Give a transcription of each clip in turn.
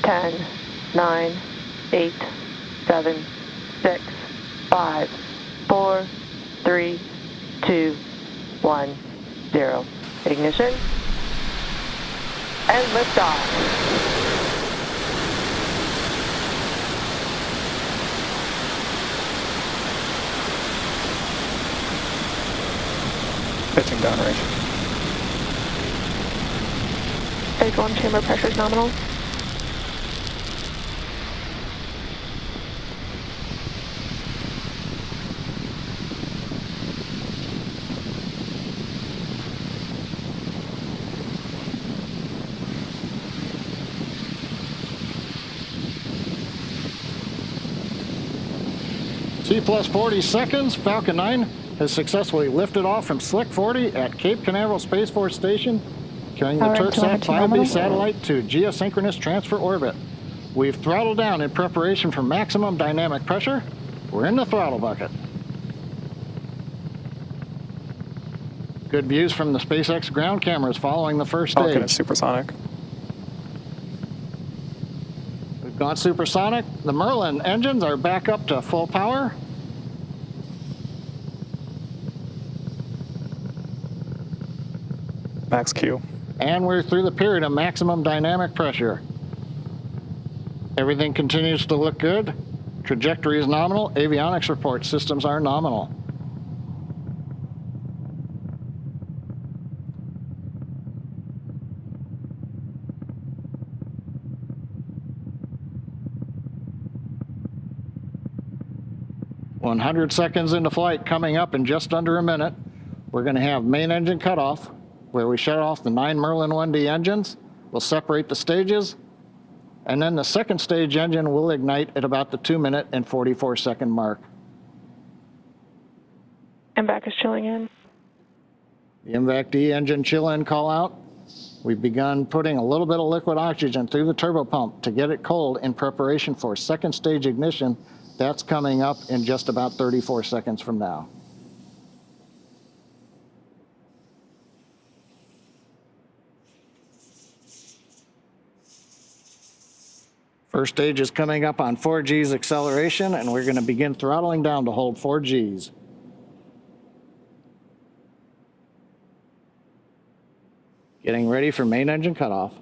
10, 9, 8, 7, 6, 5, 4, 3, 2, 1, 0. Ignition and liftoff. Pitching downrange. Stage 1 chamber pressure is nominal. T plus 40 seconds, Falcon 9 has successfully lifted off from Slick 40 at Cape Canaveral Space Force Station, carrying the Turksat 5B satellite to geosynchronous transfer orbit. We've throttled down in preparation for maximum dynamic pressure. We're in the throttle bucket. Good views from the SpaceX ground cameras following the first stage. Falcon is supersonic. We've gone supersonic. The Merlin engines are back up to full power. Max Q. And we're through the period of maximum dynamic pressure. Everything continues to look good. Trajectory is nominal. Avionics report systems are nominal. "100 seconds into flight, coming up in just under a minute. We're going to have main engine cutoff, where we shut off the 9 Merlin 1D engines. We'll separate the stages, and then the second stage engine will ignite at about the 2-minute and 44-second mark. MVAC is chilling in. The MVAC-D engine chill-in call-out. We've begun putting a little bit of liquid oxygen through the turbopump to get it cold in preparation for second stage ignition. That's coming up in just about 34 seconds from now. First stage is coming up on 4 Gs acceleration, and we're going to begin throttling down to hold 4 Gs. Getting ready for main engine cutoff.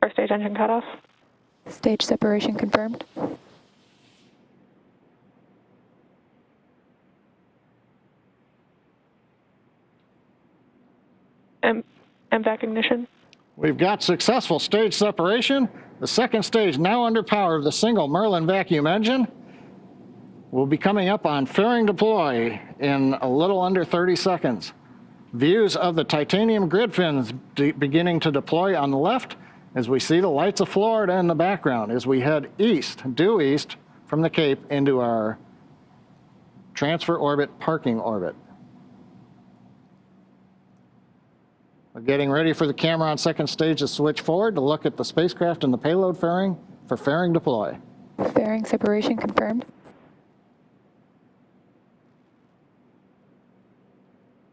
First stage engine cutoff. Stage separation confirmed. MVAC ignition. We've got successful stage separation. The second stage now under power of the single Merlin vacuum engine. We'll be coming up on fairing deploy in a little under 30 seconds. Views of the titanium grid fins beginning to deploy on the left as we see the lights of Florida in the background as we head east, due east from the Cape into our transfer orbit parking orbit. We're getting ready for the camera on second stage to switch forward to look at the spacecraft and the payload fairing for fairing deploy. Fairing separation confirmed.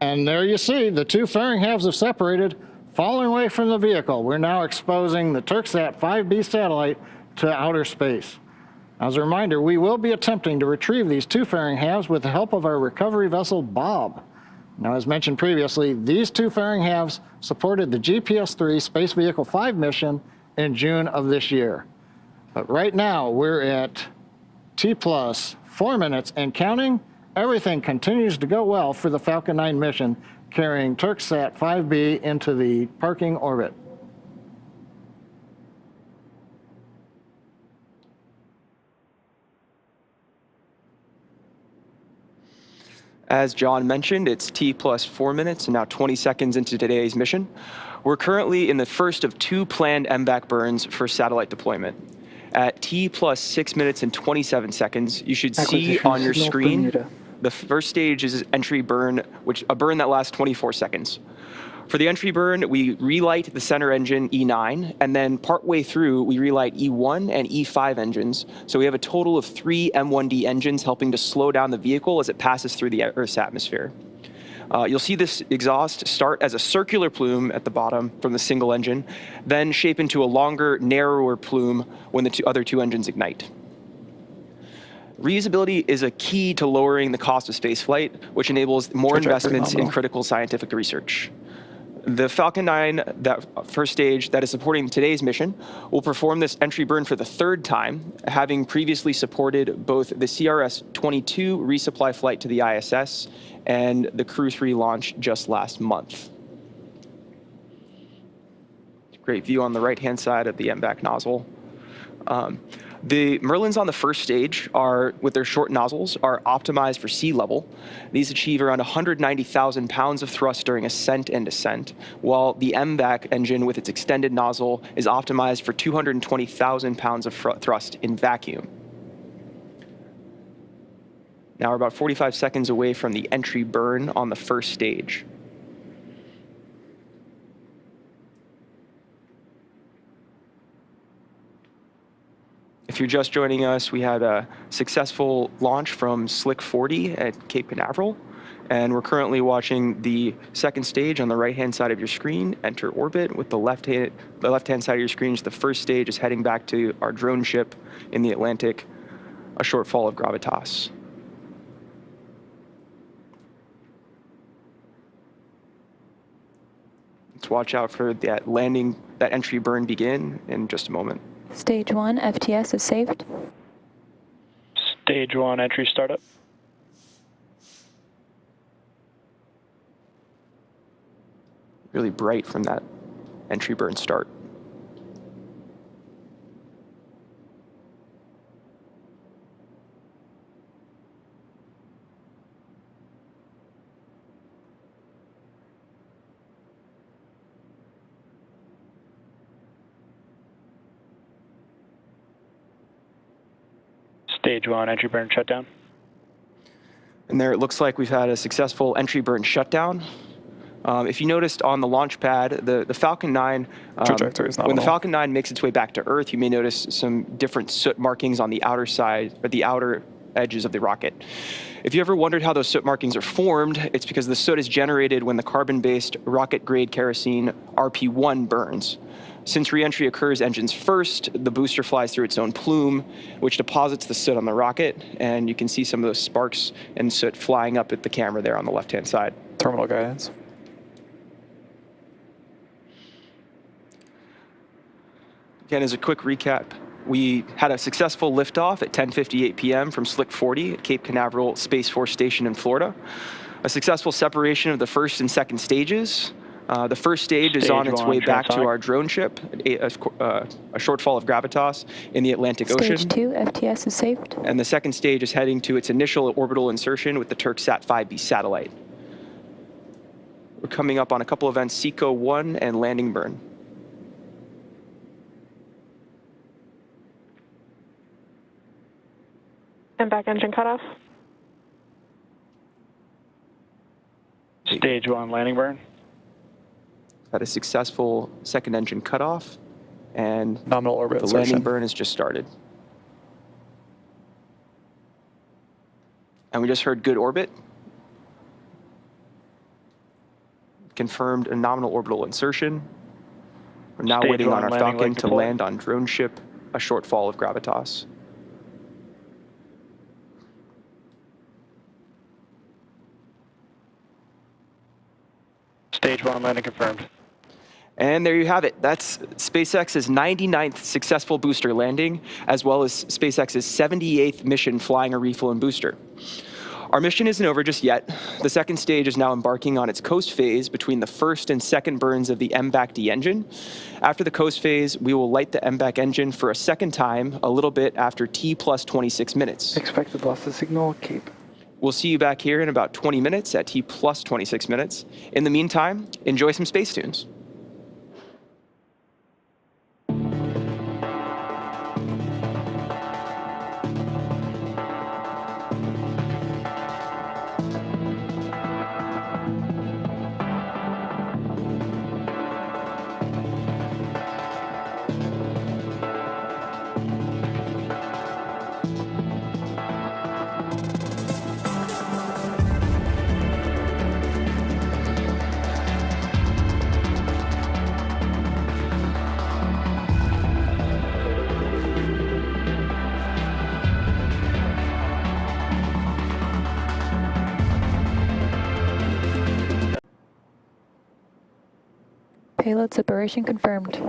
And there you see, the 2 fairing halves have separated, falling away from the vehicle. We're now exposing the Turksat 5B satellite to outer space. As a reminder, we will be attempting to retrieve these 2 fairing halves with the help of our recovery vessel, Bob. Now, as mentioned previously, these 2 fairing halves supported the GPS-3 Space Vehicle 5 mission in June of this year. But right now, we're at T plus 4 minutes and counting. Everything continues to go well for the Falcon 9 mission, carrying Turksat 5B into the parking orbit. As John mentioned, it's T plus 4 minutes and now 20 seconds into today's mission. We're currently in the first of 2 planned MVAC burns for satellite deployment. At T plus 6 minutes and 27 seconds, you should see on your screen the first stage is entry burn, a burn that lasts 24 seconds. For the entry burn, we relight the center engine E9, and then partway through, we relight E1 and E5 engines. So we have a total of 3 M1D engines helping to slow down the vehicle as it passes through the Earth's atmosphere. You'll see this exhaust start as a circular plume at the bottom from the single engine, then shape into a longer, narrower plume when the other two engines ignite. Reusability is a key to lowering the cost of spaceflight, which enables more investments in critical scientific research. The Falcon 9, that first stage that is supporting today's mission, will perform this entry burn for the third time, having previously supported both the CRS-22 resupply flight to the ISS and the Crew-3 launch just last month. Great view on the right-hand side of the MVAC nozzle. The Merlins on the first stage are, with their short nozzles, are optimized for sea level. These achieve around 190,000 pounds of thrust during ascent and descent, while the MVAC engine with its extended nozzle is optimized for 220,000 pounds of thrust in vacuum. Now we're about 45 seconds away from the entry burn on the first stage. If you're just joining us, we had a successful launch from Slick 40 at Cape Canaveral, and we're currently watching the second stage on the right-hand side of your screen enter orbit. With the left-hand side of your screen, the first stage is heading back to our drone ship in the Atlantic, a short fall of gravitas. Let's watch out for that landing, that entry burn begin in just a moment. Stage 1, FTS is saved. Stage 1, entry startup. Really bright from that entry burn start. Stage 1, entry burn shutdown. And there it looks like we've had a successful entry burn shutdown. If you noticed on the launch pad, the Falcon 9, when the Falcon 9 makes its way back to Earth, you may notice some different soot markings on the outer side, or the outer edges of the rocket. If you ever wondered how those soot markings are formed, it's because the soot is generated when the carbon-based rocket-grade kerosene RP1 burns. Since reentry occurs engines first, the booster flies through its own plume, which deposits the soot on the rocket, and you can see some of those sparks and soot flying up at the camera there on the left-hand side. Terminal guidance. Again, as a quick recap, we had a successful liftoff at 10:58 p.m. from Slick 40 at Cape Canaveral Space Force Station in Florida. A successful separation of the first and second stages. The first stage is on its way back to our drone ship, a short fall of gravitas in the Atlantic Ocean. Stage 2, FTS is saved. And the second stage is heading to its initial orbital insertion with the Turksat 5B satellite. We're coming up on a couple events, SECO 1 and landing burn. MVAC engine cutoff. Stage 1, landing burn. Had a successful second engine cutoff, and Nominal orbit the insertion. landing burn has just started. And we just heard good orbit. Confirmed a nominal orbital insertion. We're now Stage waiting 1, on our landing Falcon leg to deployed. land on drone ship, a short fall of gravitas. Stage 1, landing confirmed. And there you have it. That's SpaceX's 99th successful booster landing, as well as SpaceX's 78th mission flying a refuel and booster. Our mission isn't over just yet. The second stage is now embarking on its coast phase between the first and second burns of the MVAC-D engine. After the coast phase, we will light the MVAC engine for a second time, a little bit after T plus 26 minutes. Expected loss of signal, Cape. We'll see you back here in about 20 minutes at T plus 26 minutes. In the meantime, enjoy some space tunes. Payload separation confirmed.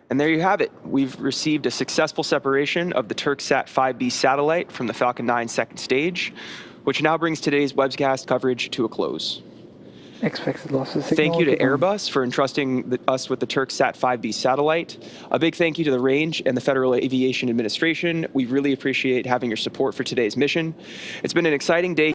And there you have it. We've received a successful separation of the Turksat 5B satellite from the Falcon 9 second stage, which now brings today's webcast coverage to a close. Expected loss of signal. Thank you to keep on. Airbus for entrusting us with the Turksat 5B satellite. A big thank you to the range and the Federal Aviation Administration. We really appreciate having your support for today's mission. It's been an exciting day.